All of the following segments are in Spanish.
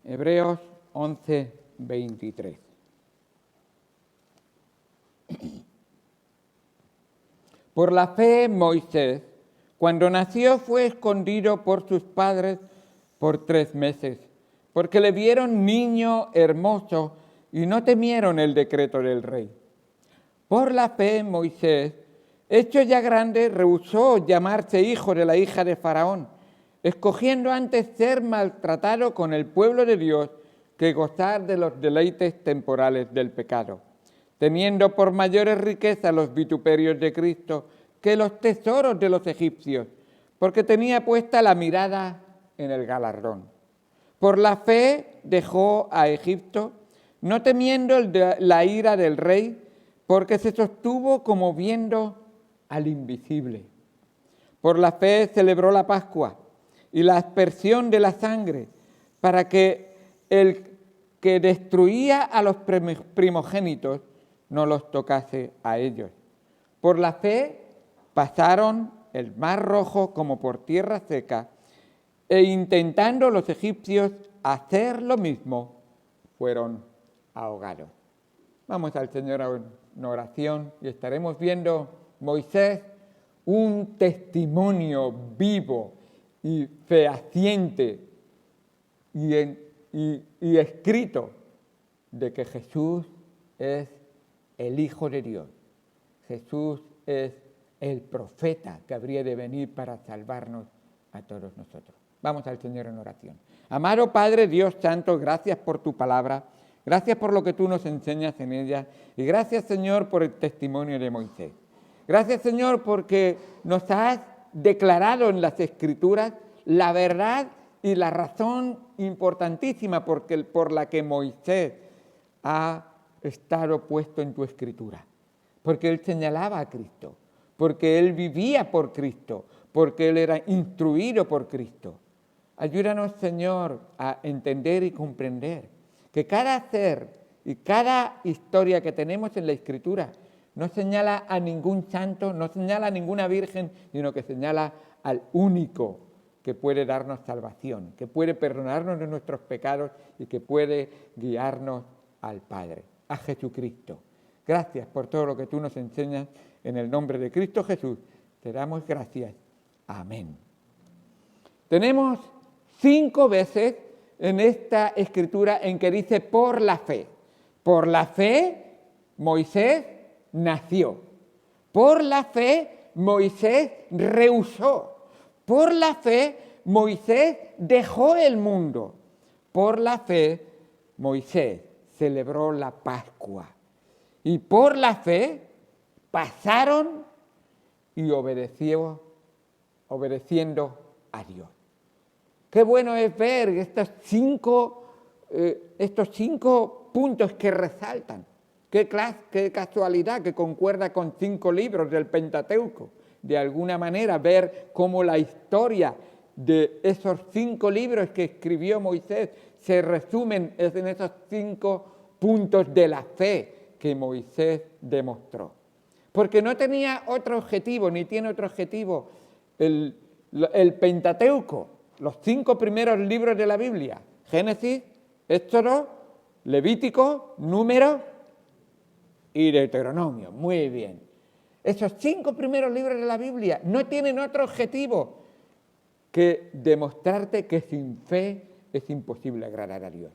Hebreos 11, 23. Por la fe, Moisés, cuando nació, fue escondido por sus padres por 3 meses, porque le vieron niño hermoso y no temieron el decreto del rey. Por la fe, Moisés, hecho ya grande, rehusó llamarse hijo de la hija de Faraón, escogiendo antes ser maltratado con el pueblo de Dios que gozar de los deleites temporales del pecado, teniendo por mayores riquezas los vituperios de Cristo que los tesoros de los egipcios, porque tenía puesta la mirada en el galardón. Por la fe dejó a Egipto, no temiendo la ira del rey, porque se sostuvo como viendo al invisible. Por la fe celebró la Pascua y la aspersión de la sangre, para que el que destruía a los primogénitos no los tocase a ellos. Por la fe pasaron el mar Rojo como por tierra seca, e intentando los egipcios hacer lo mismo, fueron ahogados. Vamos al Señor en oración y estaremos viendo Moisés, un testimonio vivo y fehaciente y escrito de que Jesús es el Hijo de Dios. Jesús es el profeta que habría de venir para salvarnos a todos nosotros. Vamos al Señor en oración. Amado Padre Dios Santo, gracias por tu palabra, gracias por lo que tú nos enseñas en ella y gracias, Señor, por el testimonio de Moisés. Gracias, Señor, porque nos has declarado en las Escrituras la verdad y la razón importantísima por la que Moisés ha estado puesto en tu Escritura. Porque él señalaba a Cristo, porque él vivía por Cristo, porque él era instruido por Cristo. Ayúdanos, Señor, a entender y comprender que cada ser y cada historia que tenemos en la Escritura no señala a ningún santo, no señala a ninguna virgen, sino que señala al único que puede darnos salvación, que puede perdonarnos de nuestros pecados y que puede guiarnos al Padre, a Jesucristo. Gracias por todo lo que tú nos enseñas. En el nombre de Cristo Jesús te damos gracias. Amén. Tenemos 5 veces en esta escritura en que dice por la fe. Por la fe Moisés nació. Por la fe Moisés rehusó. Por la fe Moisés dejó el mundo. Por la fe Moisés celebró la Pascua. Y por la fe pasaron y obedeciendo a Dios. Qué bueno es ver estos 5 puntos que resaltan. Qué casualidad que concuerda con 5 libros del Pentateuco. De alguna manera ver cómo la historia de esos 5 libros que escribió Moisés se resumen en esos 5 puntos de la fe que Moisés demostró. Porque no tenía otro objetivo, ni tiene otro objetivo el Pentateuco, los 5 primeros libros de la Biblia, Génesis, Éxodo, Levítico, Números y Deuteronomio. Muy bien. Esos 5 primeros libros de la Biblia no tienen otro objetivo que demostrarte que sin fe es imposible agradar a Dios.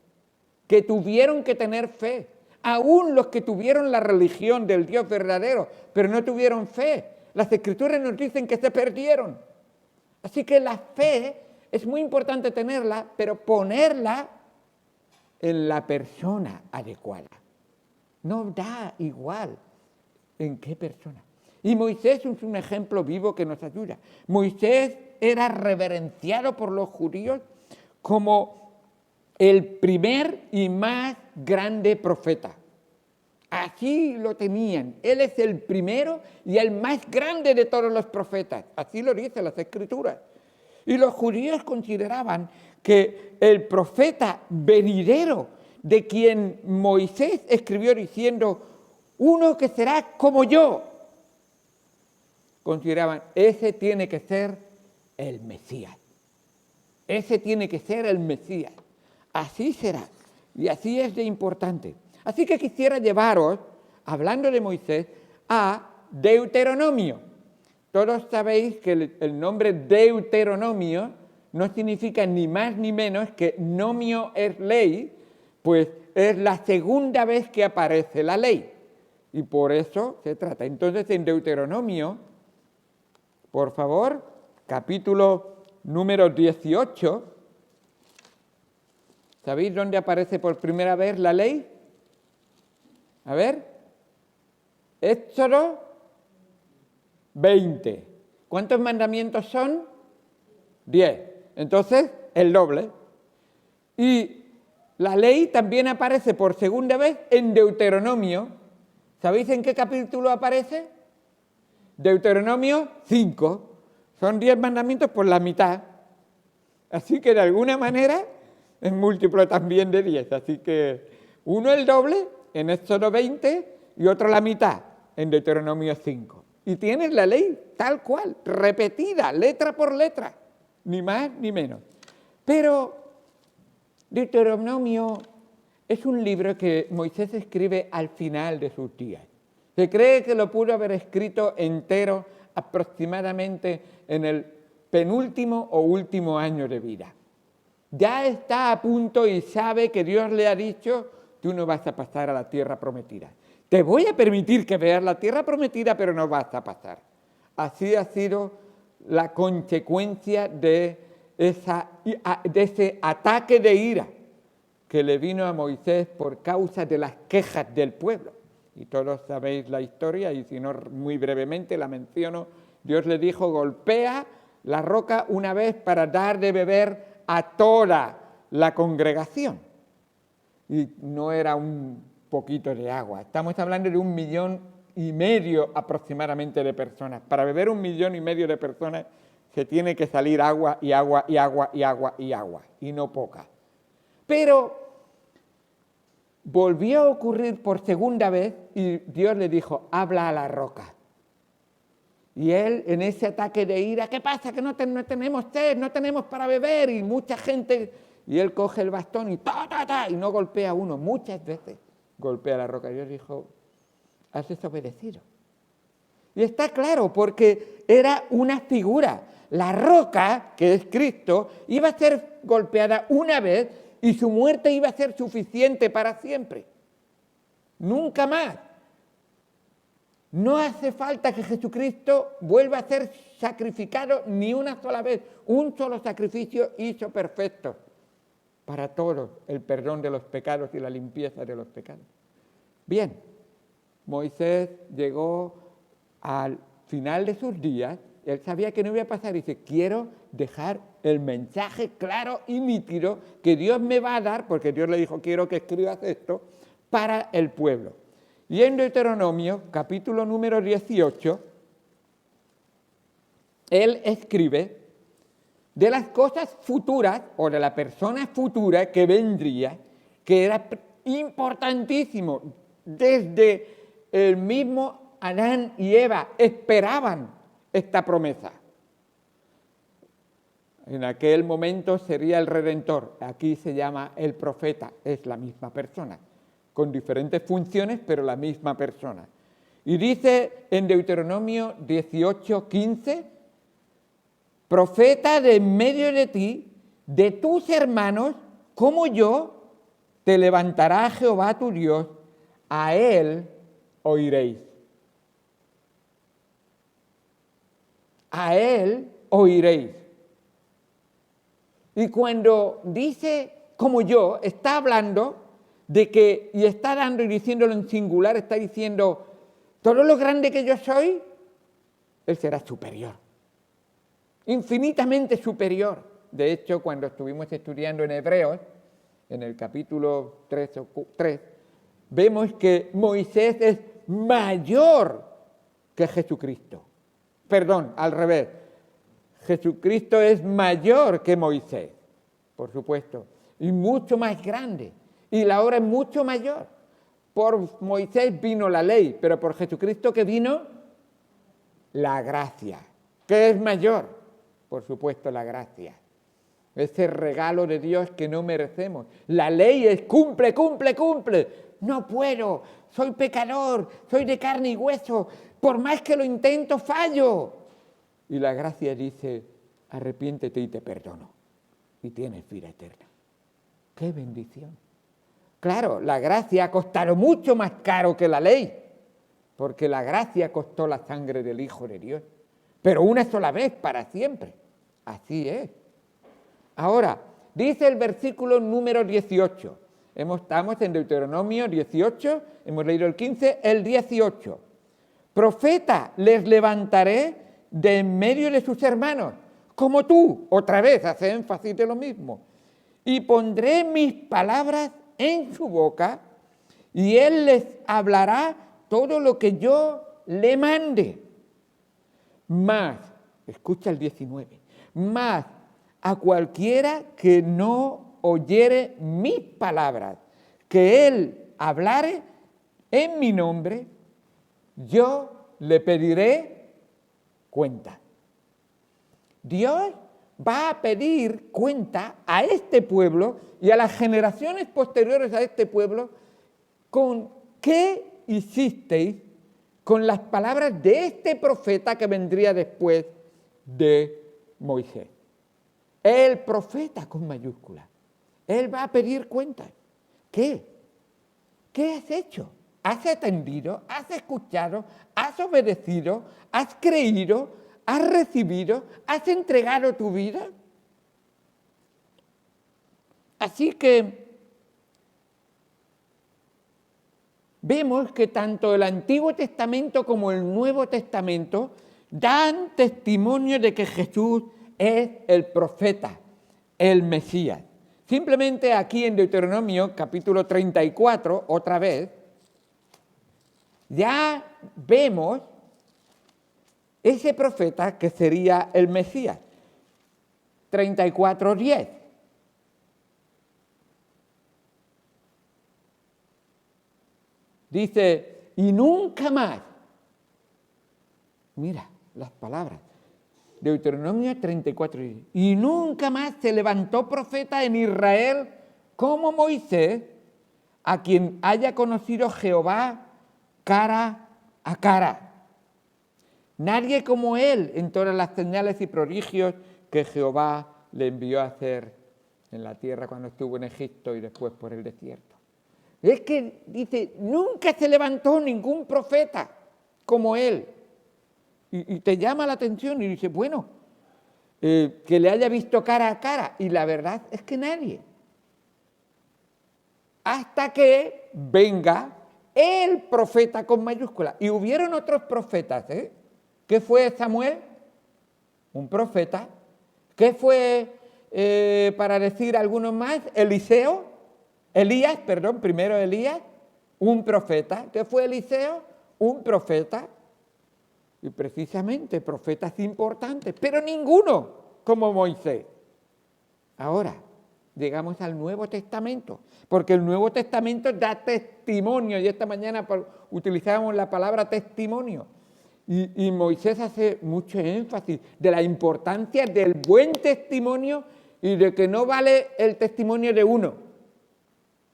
Que tuvieron que tener fe. Aún los que tuvieron la religión del Dios verdadero, pero no tuvieron fe. Las Escrituras nos dicen que se perdieron. Así que la fe es muy importante tenerla, pero ponerla en la persona adecuada. No da igual en qué persona. Y Moisés es un ejemplo vivo que nos ayuda. Moisés era reverenciado por los judíos como el primer y más grande profeta. Así lo tenían. Él es el primero y el más grande de todos los profetas. Así lo dicen las Escrituras. Y los judíos consideraban que el profeta venidero de quien Moisés escribió diciendo, uno que será como yo, consideraban, ese tiene que ser el Mesías. Ese tiene que ser el Mesías. así será. Y así es de importante. Así que quisiera llevaros, hablando de Moisés, a Deuteronomio. Todos sabéis que el nombre Deuteronomio no significa ni más ni menos que nomio es ley, pues es la segunda vez que aparece la ley. Y por eso se trata. Entonces, en Deuteronomio, por favor, capítulo número 18, ¿sabéis dónde aparece por primera vez la ley? A ver, Éxodo 20. ¿Cuántos mandamientos son? 10. Entonces, el doble. Y la ley también aparece por segunda vez en Deuteronomio. ¿Sabéis en qué capítulo aparece? Deuteronomio 5. Son 10 mandamientos por la mitad. Así que de alguna manera es múltiplo también de 10. Así que uno el doble en Éxodo 20 y otro la mitad en Deuteronomio 5. Y tienes la ley tal cual, repetida, letra por letra, ni más ni menos. Pero Deuteronomio es un libro que Moisés escribe al final de sus días. Se cree que lo pudo haber escrito entero aproximadamente en el penúltimo o último año de vida. Ya está a punto y sabe que Dios le ha dicho, tú no vas a pasar a la tierra prometida. Te voy a permitir que veas la tierra prometida, pero no vas a pasar. Así ha sido la consecuencia de ese ataque de ira que le vino a Moisés por causa de las quejas del pueblo. Y todos sabéis la historia, y si no, muy brevemente la menciono. Dios le dijo, golpea la roca una vez para dar de beber a toda la congregación. Y no era un poquito de agua. Estamos hablando de 1,5 millones aproximadamente de personas. Para beber 1,5 millones de personas se tiene que salir agua y agua y agua y agua y agua, y no poca. Pero volvió a ocurrir por segunda vez y Dios le dijo, habla a la roca. Y él, en ese ataque de ira, ¿qué pasa? Que no tenemos sed, no tenemos para beber, y mucha gente, y él coge el bastón y y no golpea a uno, muchas veces golpea la roca. Y Dios dijo, has desobedecido. Y está claro, porque era una figura. La roca, que es Cristo, iba a ser golpeada una vez y su muerte iba a ser suficiente para siempre. Nunca más. No hace falta que Jesucristo vuelva a ser sacrificado ni una sola vez. Un solo sacrificio hizo perfecto para todos el perdón de los pecados y la limpieza de los pecados. Bien, Moisés llegó al final de sus días. Él sabía que no iba a pasar y dice, quiero dejar el mensaje claro y nítido que Dios me va a dar, porque Dios le dijo, quiero que escribas esto para el pueblo. Y en Deuteronomio, capítulo número 18, él escribe de las cosas futuras, o de la persona futura que vendría, que era importantísimo. Desde el mismo Adán y Eva esperaban esta promesa. En aquel momento sería el Redentor. Aquí se llama el profeta. Es la misma persona, con diferentes funciones, pero la misma persona. Y dice en Deuteronomio 18:15, profeta de en medio de ti, de tus hermanos, como yo, te levantará Jehová tu Dios, a él oiréis. A él oiréis. Y cuando dice como yo, está hablando de que, y está dando y diciéndolo en singular, está diciendo, todo lo grande que yo soy, él será superior. Infinitamente superior. De hecho, cuando estuvimos estudiando en Hebreos, en el capítulo 3, vemos que Moisés es mayor que Jesucristo. Perdón, al revés. Jesucristo es mayor que Moisés, por supuesto, y mucho más grande. Y la obra es mucho mayor. Por Moisés vino la ley, pero por Jesucristo que vino la gracia. ¿Qué es mayor? Por supuesto, la gracia. ese regalo de Dios que no merecemos. La ley es cumple, cumple, cumple. No puedo, soy pecador, soy de carne y hueso, por más que lo intento fallo. Y la gracia dice, arrepiéntete y te perdono, y tienes vida eterna. ¡Qué bendición! Claro, la gracia ha costado mucho más caro que la ley, porque la gracia costó la sangre del Hijo de Dios, pero una sola vez para siempre. Así es. Ahora, dice el versículo número 18. Estamos en Deuteronomio 18, hemos leído el 15, el 18. Profeta les levantaré de en medio de sus hermanos, como tú, otra vez hace énfasis de lo mismo, y pondré mis palabras en su boca, y él les hablará todo lo que yo le mande. Más, escucha el 19, más a cualquiera que no oyere mis palabras, que él hablare en mi nombre, yo le pediré cuenta. Dios va a pedir cuenta a este pueblo y a las generaciones posteriores a este pueblo con qué hicisteis con las palabras de este profeta que vendría después de Moisés. El profeta con mayúscula. Él va a pedir cuentas. ¿Qué? ¿Qué has hecho? ¿Has atendido? ¿Has escuchado? ¿Has obedecido? ¿Has creído? ¿Has recibido? ¿Has entregado tu vida? Así que vemos que tanto el Antiguo Testamento como el Nuevo Testamento dan testimonio de que Jesús es el profeta, el Mesías. Simplemente aquí en Deuteronomio capítulo 34, otra vez, ya vemos ese profeta que sería el Mesías. 34:10. Dice, y nunca más, mira las palabras, Deuteronomio 34, y nunca más se levantó profeta en Israel como Moisés, a quien haya conocido Jehová cara a cara. Nadie como él en todas las señales y prodigios que Jehová le envió a hacer en la tierra cuando estuvo en Egipto y después por el desierto. Es que, dice, nunca se levantó ningún profeta como él. Y te llama la atención y dice, bueno, que le haya visto cara a cara. Y la verdad es que nadie. Hasta que venga el profeta con mayúscula. Y hubieron otros profetas, ¿eh? ¿Qué fue Samuel? Un profeta. ¿Qué fue, para decir algunos más, primero Elías, un profeta. ¿Qué fue Eliseo? Un profeta. Y precisamente profetas importantes, pero ninguno como Moisés. Ahora, llegamos al Nuevo Testamento, porque el Nuevo Testamento da testimonio, y esta mañana utilizábamos la palabra testimonio, y Moisés hace mucho énfasis de la importancia del buen testimonio y de que no vale el testimonio de uno.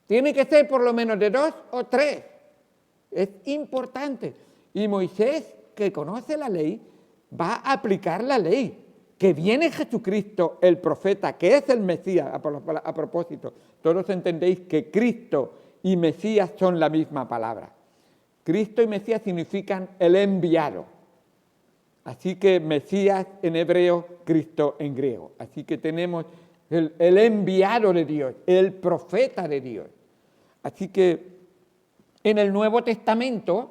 Tiene que ser por lo menos de 2 o 3. Es importante. Y Moisés, que conoce la ley, va a aplicar la ley. Que viene Jesucristo, el profeta, que es el Mesías, a propósito. Todos entendéis que Cristo y Mesías son la misma palabra. Cristo y Mesías significan el enviado. Así que Mesías en hebreo, Cristo en griego. Así que tenemos el enviado de Dios, el profeta de Dios. Así que en el Nuevo Testamento,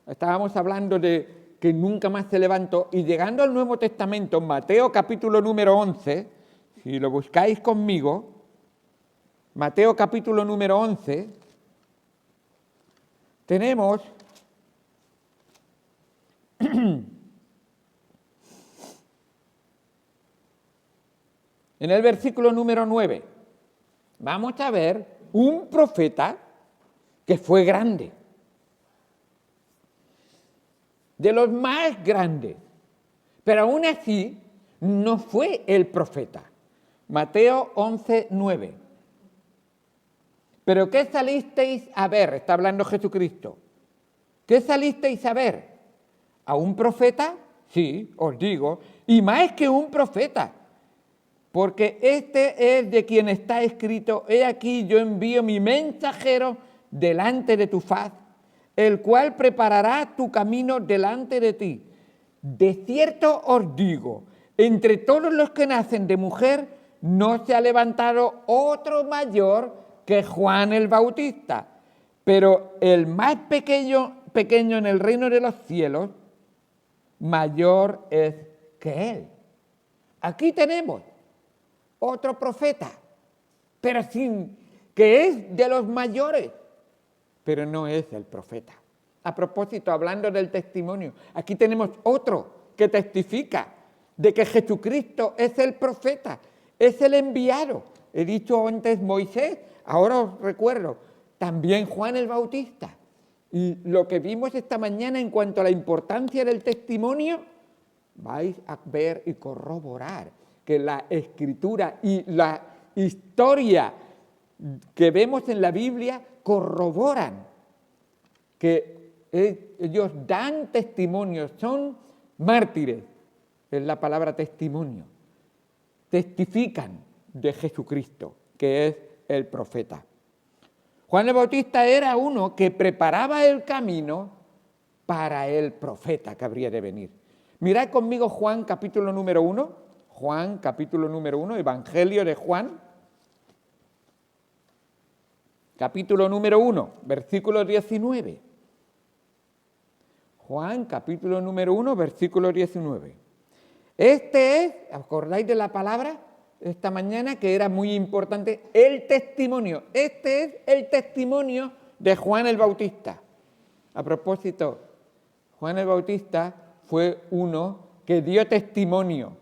estábamos hablando de que nunca más se levantó, y llegando al Nuevo Testamento, Mateo capítulo número 11, si lo buscáis conmigo, Mateo capítulo número 11, tenemos en el versículo número 9, vamos a ver un profeta que fue grande, de los más grandes, pero aún así no fue el profeta, Mateo 11, 9. ¿Pero qué salisteis a ver? Está hablando Jesucristo. ¿Qué salisteis a ver? ¿A un profeta? Sí, os digo, y más que un profeta, porque este es de quien está escrito: he aquí yo envío mi mensajero delante de tu faz, el cual preparará tu camino delante de ti. De cierto os digo, entre todos los que nacen de mujer, no se ha levantado otro mayor que Juan el Bautista, pero el más pequeño en el reino de los cielos, mayor es que él. Aquí tenemos otro profeta, pero sin que es de los mayores, pero no es el profeta. A propósito, hablando del testimonio, aquí tenemos otro que testifica de que Jesucristo es el profeta, es el enviado. He dicho antes Moisés, ahora os recuerdo, también Juan el Bautista. Y lo que vimos esta mañana en cuanto a la importancia del testimonio, vais a ver y corroborar que la Escritura y la historia que vemos en la Biblia corroboran que ellos dan testimonio, son mártires, es la palabra testimonio, testifican de Jesucristo, que es el profeta. Juan el Bautista era uno que preparaba el camino para el profeta que habría de venir. Mirad conmigo Juan capítulo número 1, Juan capítulo número 1, Evangelio de Juan, capítulo número 1, versículo 19. Juan capítulo número 1, versículo 19. Este es, ¿acordáis de la palabra esta mañana que era muy importante? El testimonio. Este es el testimonio de Juan el Bautista. A propósito, Juan el Bautista fue uno que dio testimonio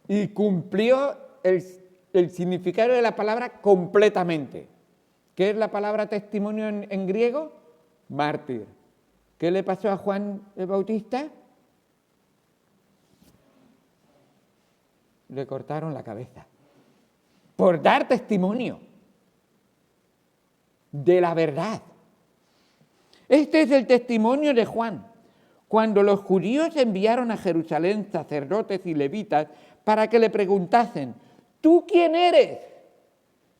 y cumplió el significado de la palabra completamente. ¿Qué es la palabra testimonio en griego? Mártir. ¿Qué le pasó a Juan el Bautista? Le cortaron la cabeza por dar testimonio de la verdad. Este es el testimonio de Juan. Cuando los judíos enviaron a Jerusalén sacerdotes y levitas para que le preguntasen: ¿tú quién eres?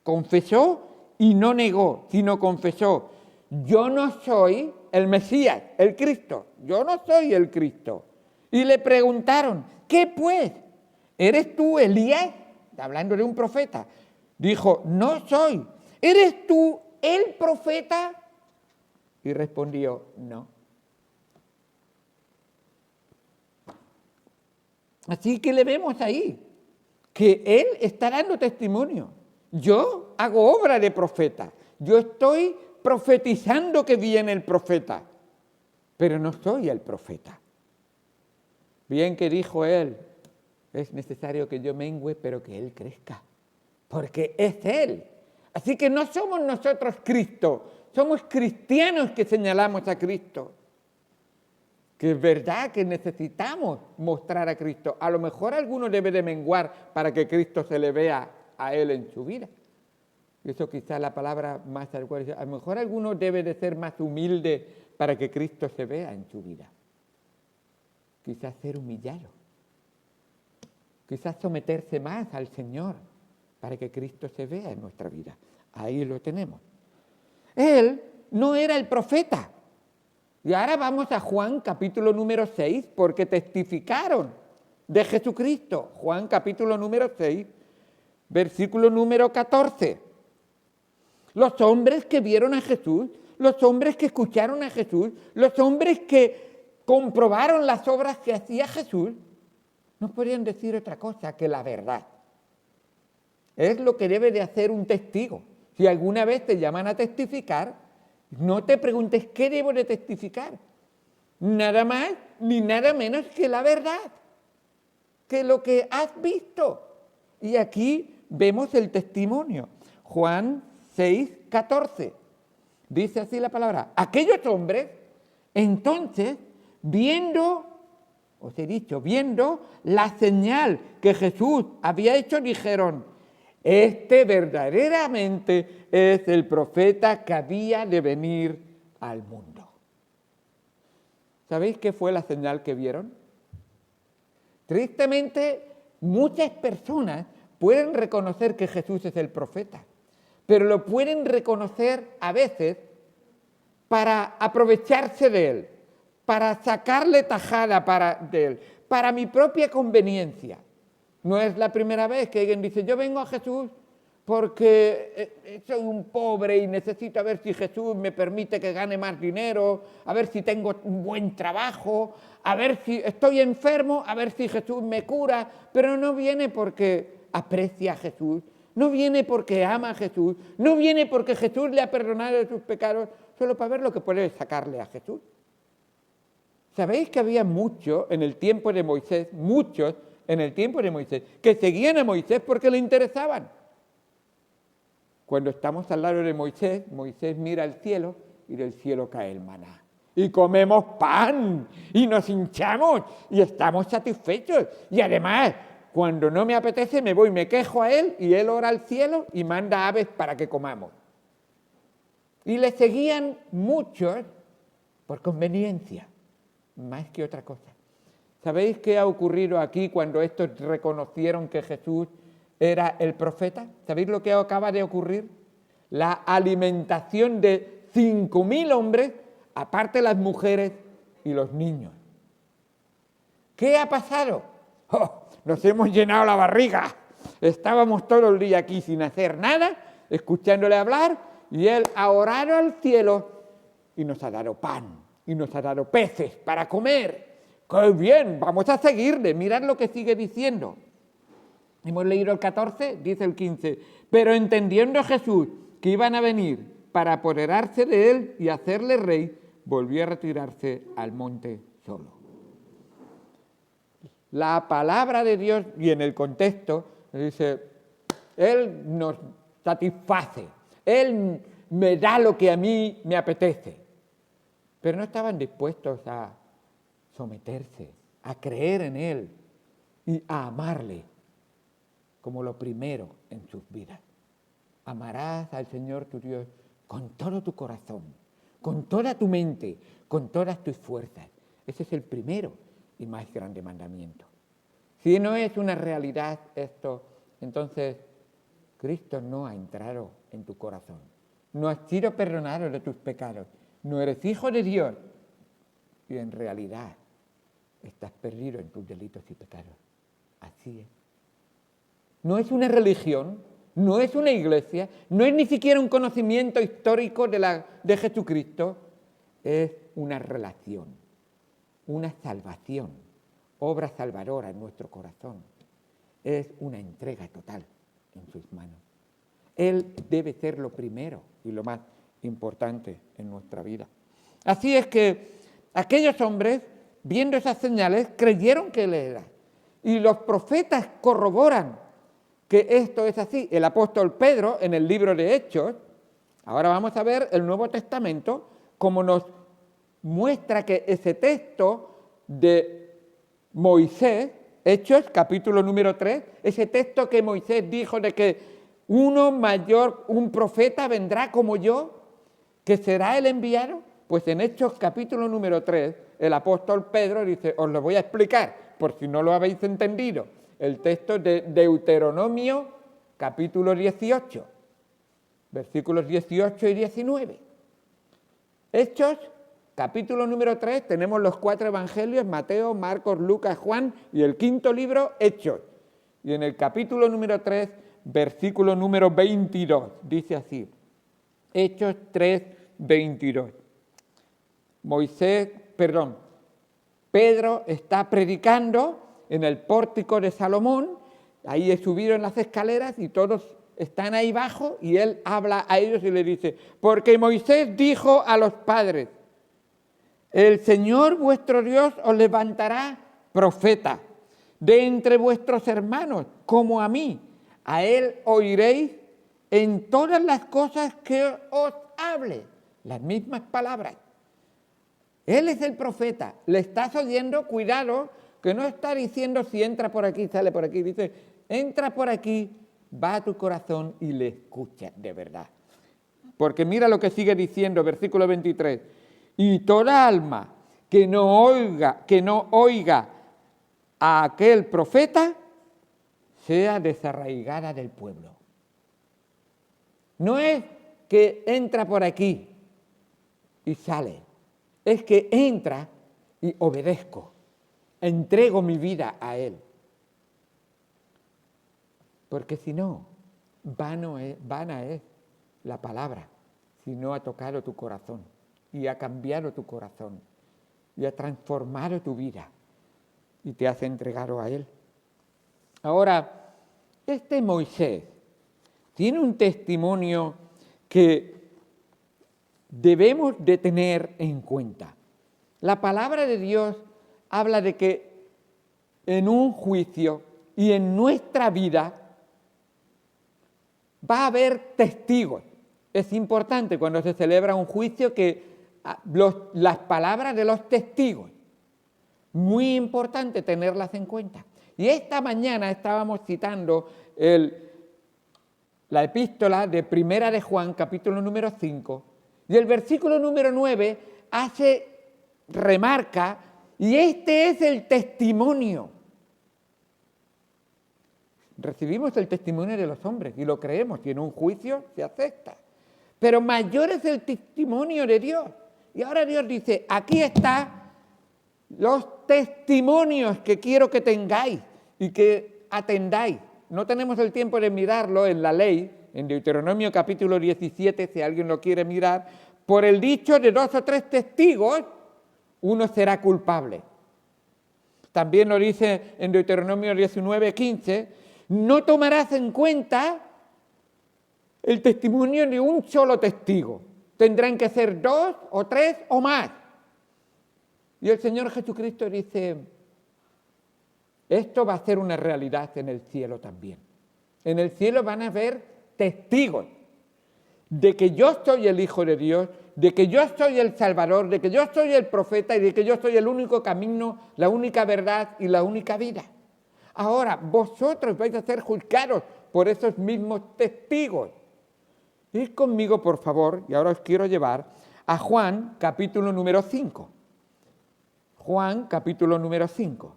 Confesó y no negó, sino confesó: yo no soy el Mesías, el Cristo, yo no soy el Cristo. Y le preguntaron: ¿qué pues? ¿Eres tú Elías? Hablando de un profeta. Dijo: no soy. ¿Eres tú el profeta? Y respondió: no. Así que le vemos ahí, que él está dando testimonio. Yo hago obra de profeta. Yo estoy profetizando que viene el profeta, pero no soy el profeta. Bien que dijo él: es necesario que yo mengüe, pero que él crezca, porque es él. Así que no somos nosotros Cristo, somos cristianos que señalamos a Cristo. Que es verdad que necesitamos mostrar a Cristo. A lo mejor alguno debe de menguar para que Cristo se le vea a él en su vida. Eso quizás la palabra más adecuada. A lo mejor alguno debe de ser más humilde para que Cristo se vea en su vida. Quizás ser humillado. Quizás someterse más al Señor para que Cristo se vea en nuestra vida. Ahí lo tenemos. Él no era el profeta. Y ahora vamos a Juan capítulo número 6, porque testificaron de Jesucristo. Juan capítulo número 6, versículo número 14. Los hombres que vieron a Jesús, los hombres que escucharon a Jesús, los hombres que comprobaron las obras que hacía Jesús, no podían decir otra cosa que la verdad. Es lo que debe de hacer un testigo. Si alguna vez te llaman a testificar, no te preguntes qué debo de testificar. Nada más ni nada menos que la verdad, que lo que has visto. Y aquí vemos el testimonio. Juan 6, 14. Dice así la palabra: aquellos hombres, entonces, viendo la señal que Jesús había hecho, dijeron: Este verdaderamente es el profeta que había de venir al mundo. ¿Sabéis qué fue la señal que vieron? Tristemente, muchas personas pueden reconocer que Jesús es el profeta, pero lo pueden reconocer a veces para aprovecharse de él, para sacarle tajada de él, para mi propia conveniencia. No es la primera vez que alguien dice, yo vengo a Jesús porque soy un pobre y necesito a ver si Jesús me permite que gane más dinero, a ver si tengo un buen trabajo, a ver si estoy enfermo, a ver si Jesús me cura, pero no viene porque aprecia a Jesús, no viene porque ama a Jesús, no viene porque Jesús le ha perdonado sus pecados, solo para ver lo que puede sacarle a Jesús. ¿Sabéis que había muchos en el tiempo de Moisés, que seguían a Moisés porque le interesaban? Cuando estamos al lado de Moisés, Moisés mira al cielo y del cielo cae el maná. Y comemos pan y nos hinchamos y estamos satisfechos. Y además, cuando no me apetece, me voy, me quejo a él y él ora al cielo y manda aves para que comamos. Y le seguían muchos por conveniencia, más que otra cosa. ¿Sabéis qué ha ocurrido aquí cuando estos reconocieron que Jesús era el profeta? ¿Sabéis lo que acaba de ocurrir? La alimentación de 5.000 hombres, aparte las mujeres y los niños. ¿Qué ha pasado? ¡Oh! Nos hemos llenado la barriga. Estábamos todo el día aquí sin hacer nada, escuchándole hablar, y él ha orado al cielo y nos ha dado pan, y nos ha dado peces para comer. ¡Qué bien! Vamos a seguirle. Mirad lo que sigue diciendo. Hemos leído el 14, dice el 15. Pero entendiendo Jesús que iban a venir para apoderarse de él y hacerle rey, volvió a retirarse al monte solo. La palabra de Dios, y en el contexto, dice, Él nos satisface, Él me da lo que a mí me apetece. Pero no estaban dispuestos a someterse, a creer en Él y a amarle como lo primero en sus vidas. Amarás al Señor tu Dios con todo tu corazón, con toda tu mente, con todas tus fuerzas. Ese es el primero y más grande mandamiento. Si no es una realidad esto, entonces Cristo no ha entrado en tu corazón. No has sido perdonado de tus pecados. No eres hijo de Dios. Y en realidad estás perdido en tus delitos y pecados. Así es. No es una religión, no es una iglesia, no es ni siquiera un conocimiento histórico de Jesucristo. Es una relación, una salvación, obra salvadora en nuestro corazón. Es una entrega total en sus manos. Él debe ser lo primero y lo más importante en nuestra vida. Así es que aquellos hombres, viendo esas señales, creyeron que Él era. Y los profetas corroboran que esto es así. El apóstol Pedro, en el libro de Hechos, ahora vamos a ver el Nuevo Testamento, como nos muestra que ese texto de Moisés, Hechos, capítulo número 3, ese texto que Moisés dijo de que uno mayor, un profeta vendrá como yo, que será el enviado, pues en Hechos, capítulo número 3, el apóstol Pedro dice, os lo voy a explicar, por si no lo habéis entendido, el texto de Deuteronomio, capítulo 18, versículos 18 y 19. Hechos, capítulo número 3, tenemos los 4 evangelios, Mateo, Marcos, Lucas, Juan, y el 5.º libro, Hechos. Y en el capítulo número 3, versículo número 22, dice así, Hechos 3, 22. Pedro está predicando en el pórtico de Salomón, ahí subieron las escaleras y todos están ahí abajo y él habla a ellos y le dice, porque Moisés dijo a los padres, el Señor vuestro Dios os levantará profeta de entre vuestros hermanos, como a mí. A él oiréis en todas las cosas que os hable, las mismas palabras. Él es el profeta, le estás oyendo, cuidado, que no está diciendo si entra por aquí, sale por aquí, dice, entra por aquí va a tu corazón y le escuchas de verdad. Porque mira lo que sigue diciendo, versículo 23. Y toda alma que no oiga a aquel profeta, sea desarraigada del pueblo. No es que entra por aquí y sale, es que entra y obedezco, entrego mi vida a él. Porque si no, vana es la palabra, si no ha tocado tu corazón y ha cambiado tu corazón y ha transformado tu vida y te has entregado a él. Ahora, este Moisés tiene un testimonio que debemos de tener en cuenta. La palabra de Dios habla de que en un juicio y en nuestra vida va a haber testigos. Es importante cuando se celebra un juicio que las palabras de los testigos, muy importante tenerlas en cuenta. Y esta mañana estábamos citando la epístola de Primera de Juan, capítulo número 5, y el versículo número 9 remarca, y este es el testimonio. Recibimos el testimonio de los hombres y lo creemos, y en un juicio se acepta. Pero mayor es el testimonio de Dios. Y ahora Dios dice, aquí están los testimonios que quiero que tengáis y que atendáis. No tenemos el tiempo de mirarlo en la ley, en Deuteronomio capítulo 17, si alguien lo quiere mirar, por el dicho de 2 o 3 testigos, uno será culpable. También lo dice en Deuteronomio 19, 15, no tomarás en cuenta el testimonio de un solo testigo. Tendrán que ser 2 o 3 o más. Y el Señor Jesucristo dice, esto va a ser una realidad en el cielo también. En el cielo van a haber testigos de que yo soy el Hijo de Dios, de que yo soy el Salvador, de que yo soy el profeta y de que yo soy el único camino, la única verdad y la única vida. Ahora, vosotros vais a ser juzgados por esos mismos testigos. Id conmigo, por favor, y ahora os quiero llevar a Juan, capítulo número 5. Juan, capítulo número 5.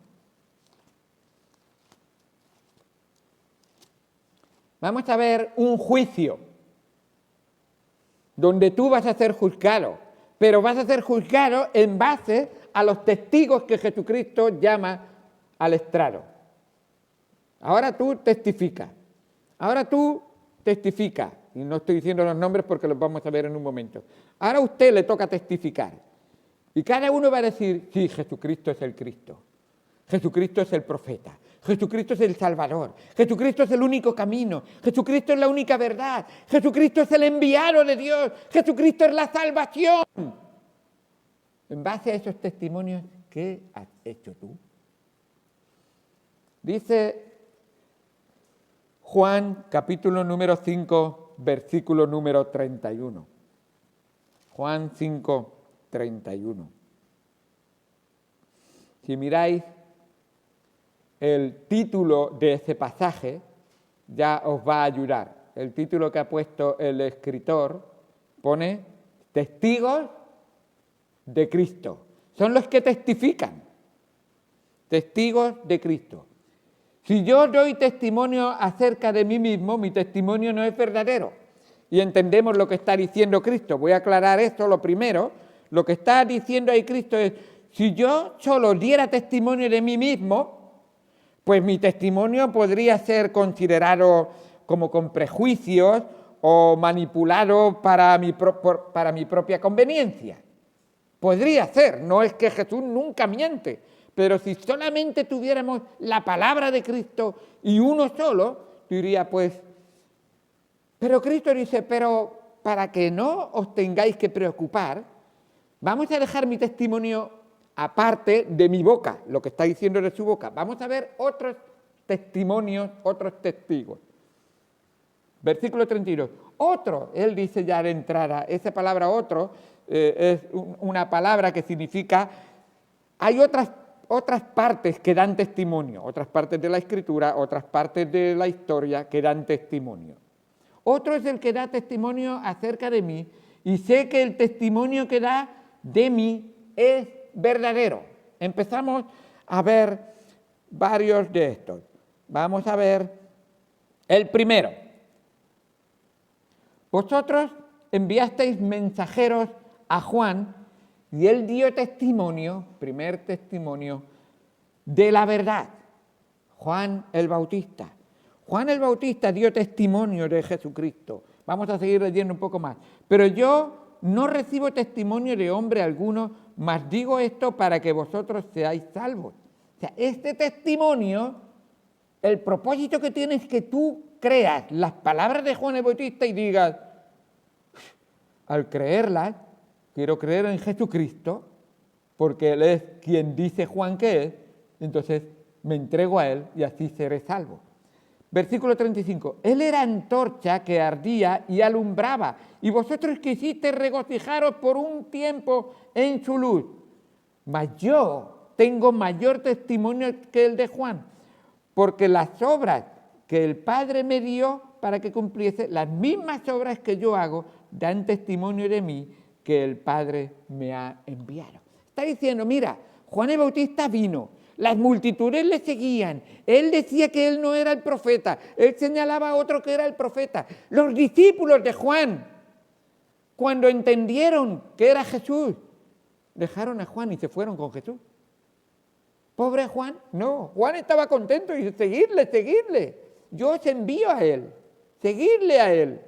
Vamos a ver un juicio donde tú vas a ser juzgado, pero vas a ser juzgado en base a los testigos que Jesucristo llama al estrado. Ahora tú testificas. Y no estoy diciendo los nombres porque los vamos a ver en un momento. Ahora a usted le toca testificar. Y cada uno va a decir, sí, Jesucristo es el Cristo. Jesucristo es el profeta. Jesucristo es el Salvador. Jesucristo es el único camino. Jesucristo es la única verdad. Jesucristo es el enviado de Dios. Jesucristo es la salvación. En base a esos testimonios, ¿qué has hecho tú? Dice Juan, capítulo número 5, versículo número 31. Juan 5, 31. Si miráis el título de ese pasaje, ya os va a ayudar. El título que ha puesto el escritor pone testigos de Cristo. Son los que testifican. Testigos de Cristo. Si yo doy testimonio acerca de mí mismo, mi testimonio no es verdadero. Y entendemos lo que está diciendo Cristo. Voy a aclarar esto lo primero. Lo que está diciendo ahí Cristo es, si yo solo diera testimonio de mí mismo, pues mi testimonio podría ser considerado como con prejuicios o manipulado para mi propia conveniencia. Podría ser, no es que Jesús nunca miente, pero si solamente tuviéramos la palabra de Cristo y uno solo, diría pues, pero Cristo dice, pero para que no os tengáis que preocupar, vamos a dejar mi testimonio aparte de mi boca, lo que está diciendo de su boca. Vamos a ver otros testimonios, otros testigos. Versículo 32. Otro, él dice ya de entrada, esa palabra otro es una palabra que significa, hay otras otras partes que dan testimonio, otras partes de la Escritura, otras partes de la historia que dan testimonio. Otro es el que da testimonio acerca de mí, y sé que el testimonio que da de mí es verdadero. Empezamos a ver varios de estos. Vamos a ver el primero. Vosotros enviasteis mensajeros a Juan y él dio testimonio, primer testimonio, de la verdad. Juan el Bautista. Juan el Bautista dio testimonio de Jesucristo. Vamos a seguir leyendo un poco más. Pero yo no recibo testimonio de hombre alguno, mas digo esto para que vosotros seáis salvos. O sea, este testimonio, el propósito que tiene es que tú creas las palabras de Juan el Bautista y digas, al creerlas, quiero creer en Jesucristo, porque Él es quien dice Juan que es, entonces me entrego a Él y así seré salvo. Versículo 35, Él era antorcha que ardía y alumbraba, y vosotros quisisteis regocijaros por un tiempo en su luz. Mas yo tengo mayor testimonio que el de Juan, porque las obras que el Padre me dio para que cumpliese, las mismas obras que yo hago, dan testimonio de mí que el Padre me ha enviado. Está diciendo, mira, Juan el Bautista vino, las multitudes le seguían, él decía que él no era el profeta, él señalaba a otro que era el profeta. Los discípulos de Juan, cuando entendieron que era Jesús, dejaron a Juan y se fueron con Jesús. Pobre Juan, no, Juan estaba contento y seguirle. Yo os envío a él, seguirle a él.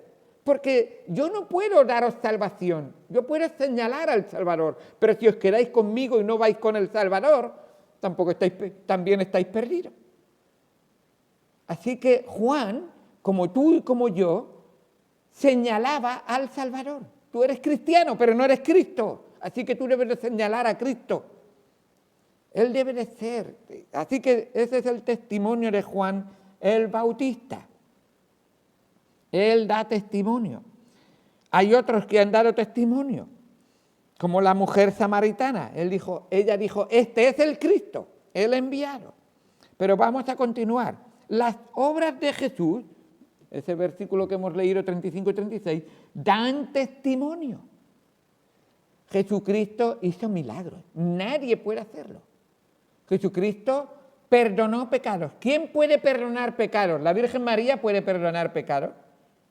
Porque yo no puedo daros salvación, yo puedo señalar al Salvador, pero si os quedáis conmigo y no vais con el Salvador, también estáis perdidos. Así que Juan, como tú y como yo, señalaba al Salvador. Tú eres cristiano, pero no eres Cristo, así que tú debes de señalar a Cristo. Él debe de ser. Así que ese es el testimonio de Juan el Bautista. Él da testimonio. Hay otros que han dado testimonio, como la mujer samaritana. Ella dijo, este es el Cristo, el enviado. Pero vamos a continuar. Las obras de Jesús, ese versículo que hemos leído 35 y 36, dan testimonio. Jesucristo hizo milagros. Nadie puede hacerlo. Jesucristo perdonó pecados. ¿Quién puede perdonar pecados? ¿La Virgen María puede perdonar pecados?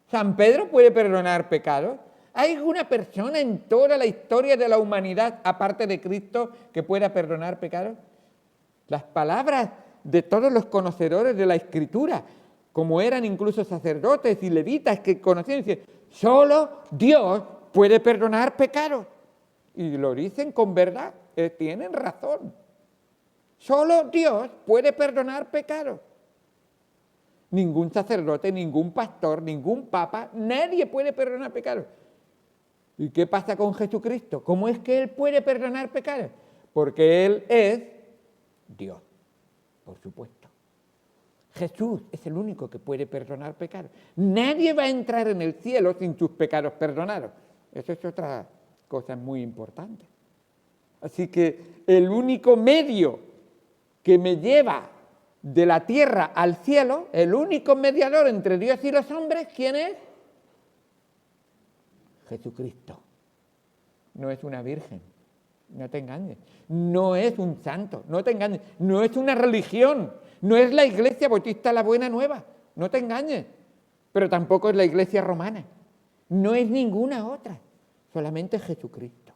¿San Pedro puede perdonar pecados? ¿Hay alguna persona en toda la historia de la humanidad, aparte de Cristo, que pueda perdonar pecados? Las palabras de todos los conocedores de la Escritura, como eran incluso sacerdotes y levitas que conocían, dicen, solo Dios puede perdonar pecados. Y lo dicen con verdad, tienen razón. Solo Dios puede perdonar pecados. Ningún sacerdote, ningún pastor, ningún papa, nadie puede perdonar pecados. ¿Y qué pasa con Jesucristo? ¿Cómo es que Él puede perdonar pecados? Porque Él es Dios, por supuesto. Jesús es el único que puede perdonar pecados. Nadie va a entrar en el cielo sin sus pecados perdonados. Eso es otra cosa muy importante. Así que el único medio que me lleva de la tierra al cielo, el único mediador entre Dios y los hombres, ¿quién es? Jesucristo. No es una virgen, no te engañes. No es un santo, no te engañes. No es una religión, no es la Iglesia Bautista la Buena Nueva, no te engañes. Pero tampoco es la Iglesia Romana. No es ninguna otra, solamente Jesucristo.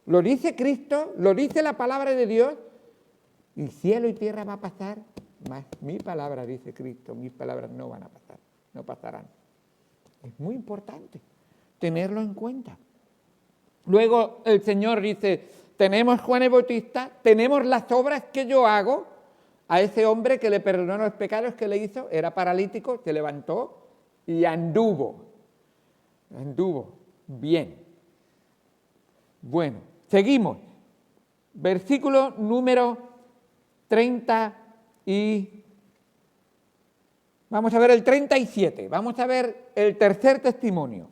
Lo dice Cristo, lo dice la palabra de Dios, y cielo y tierra va a pasar, mas mi palabra, dice Cristo, mis palabras no van a pasar, no pasarán. Es muy importante tenerlo en cuenta. Luego el Señor dice, tenemos Juan el Bautista, tenemos las obras que yo hago. A ese hombre que le perdonó los pecados que le hizo, era paralítico, se levantó y anduvo bien. Bueno, seguimos. Versículo número 30 y... Vamos a ver el 37, vamos a ver el tercer testimonio.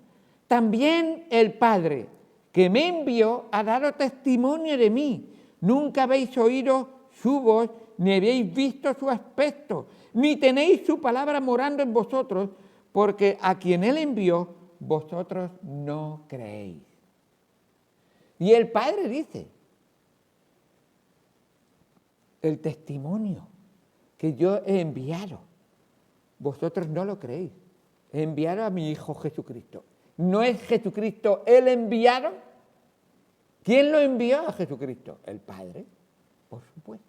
También el Padre que me envió ha dado testimonio de mí. Nunca habéis oído su voz, ni habéis visto su aspecto, ni tenéis su palabra morando en vosotros, porque a quien Él envió, vosotros no creéis. Y el Padre dice, el testimonio que yo he enviado, vosotros no lo creéis. He enviado a mi Hijo Jesucristo. ¿No es Jesucristo el enviado? ¿Quién lo envió a Jesucristo? El Padre, por supuesto.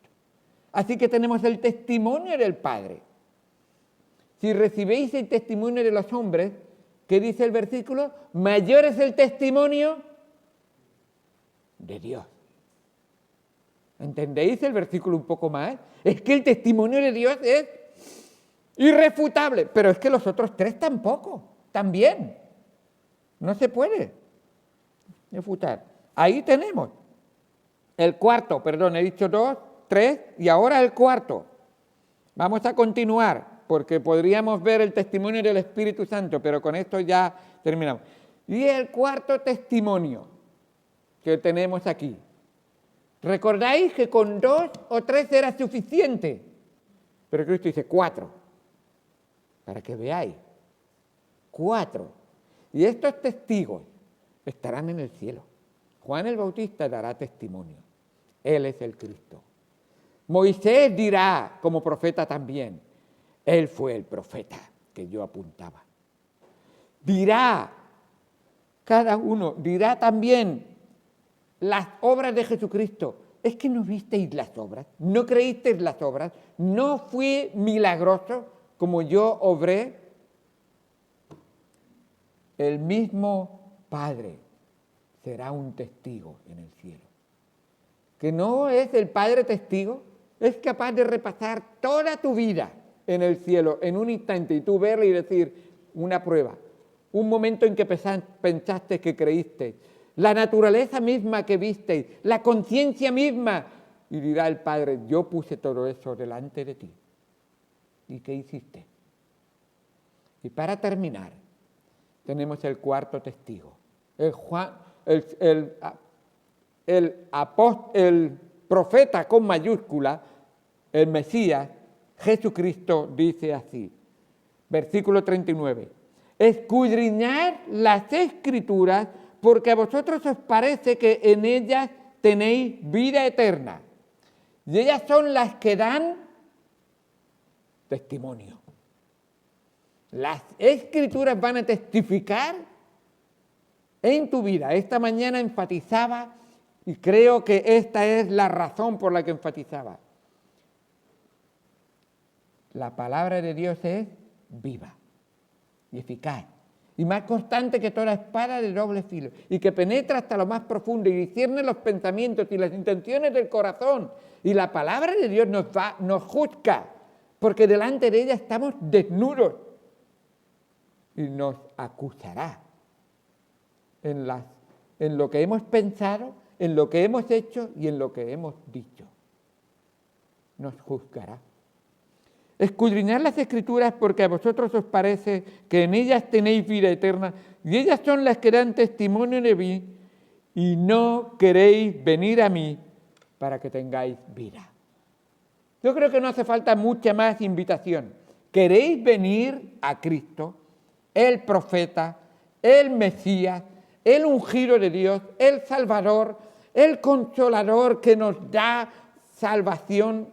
Así que tenemos el testimonio del Padre. Si recibéis el testimonio de los hombres, ¿qué dice el versículo? Mayor es el testimonio de Dios. ¿Entendéis el versículo un poco más? Es que el testimonio de Dios es irrefutable, pero es que los otros tres tampoco, también. No se puede refutar. Ahí tenemos el cuarto, perdón, he dicho 2, 3 y ahora el cuarto. Vamos a continuar porque podríamos ver el testimonio del Espíritu Santo, pero con esto ya terminamos. Y el cuarto testimonio que tenemos aquí. ¿Recordáis que con 2 o 3 era suficiente? Pero Cristo dice 4, para que veáis. 4. Y estos testigos estarán en el cielo. Juan el Bautista dará testimonio. Él es el Cristo. Moisés dirá, como profeta también, él fue el profeta que yo apuntaba. Dirá, cada uno, dirá también las obras de Jesucristo. ¿Es que no visteis las obras? ¿No creísteis las obras? ¿No fui milagroso como yo obré? El mismo Padre será un testigo en el cielo. ¿Que no es el Padre testigo? Es capaz de repasar toda tu vida en el cielo en un instante y tú verla y decir una prueba, un momento en que pensaste que creíste, la naturaleza misma que visteis, la conciencia misma. Y dirá el Padre, yo puse todo eso delante de ti. ¿Y qué hiciste? Y para terminar, tenemos el cuarto testigo. El profeta con mayúscula, el Mesías, Jesucristo, dice así, versículo 39, escudriñad las Escrituras porque a vosotros os parece que en ellas tenéis vida eterna. Y ellas son las que dan testimonio. Las Escrituras van a testificar en tu vida. Esta mañana enfatizaba, y creo que esta es la razón por la que enfatizaba. La palabra de Dios es viva y eficaz, y más constante que toda espada de doble filo, y que penetra hasta lo más profundo y discierne los pensamientos y las intenciones del corazón. Y la palabra de Dios nos juzga, porque delante de ella estamos desnudos, y nos acusará en lo que hemos pensado, en lo que hemos hecho y en lo que hemos dicho. Nos juzgará. Escudriñad las Escrituras porque a vosotros os parece que en ellas tenéis vida eterna y ellas son las que dan testimonio de mí y no queréis venir a mí para que tengáis vida. Yo creo que no hace falta mucha más invitación. ¿Queréis venir a Cristo, el profeta, el Mesías, el ungido de Dios, el Salvador, el Consolador que nos da salvación,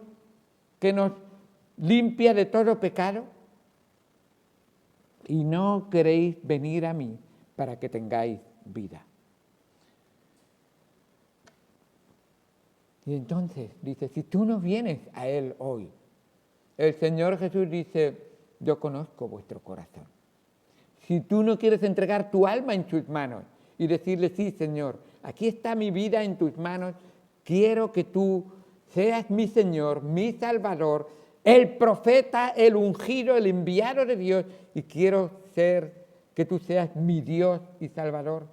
que nos limpia de todo pecado? Y no queréis venir a mí para que tengáis vida. Y entonces dice, si tú no vienes a Él hoy, el Señor Jesús dice, yo conozco vuestro corazón. Si tú no quieres entregar tu alma en sus manos y decirle, sí, Señor, aquí está mi vida en tus manos, quiero que tú seas mi Señor, mi Salvador, el profeta, el ungido, el enviado de Dios, y quiero que tú seas mi Dios y Salvador.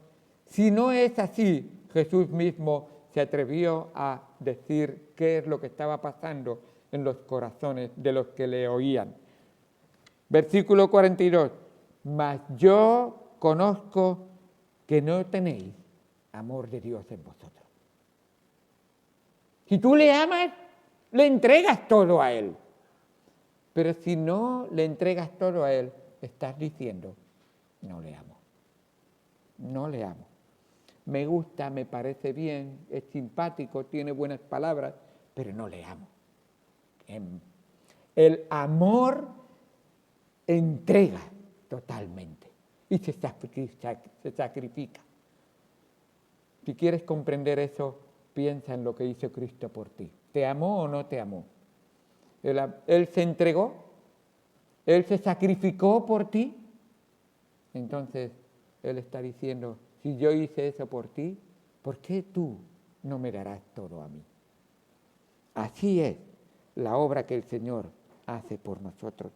Si no es así, Jesús mismo se atrevió a decir qué es lo que estaba pasando en los corazones de los que le oían. Versículo 42, mas yo conozco que no tenéis amor de Dios en vosotros. Si tú le amas, le entregas todo a Él. Pero si no le entregas todo a Él, estás diciendo, no le amo. No le amo. Me gusta, me parece bien, es simpático, tiene buenas palabras, pero no le amo. El amor entrega totalmente y se sacrifica. Si quieres comprender eso, piensa en lo que hizo Cristo por ti. ¿Te amó o no te amó? Él se entregó, Él se sacrificó por ti. Entonces, Él está diciendo, si yo hice eso por ti, ¿por qué tú no me darás todo a mí? Así es la obra que el Señor hace por nosotros.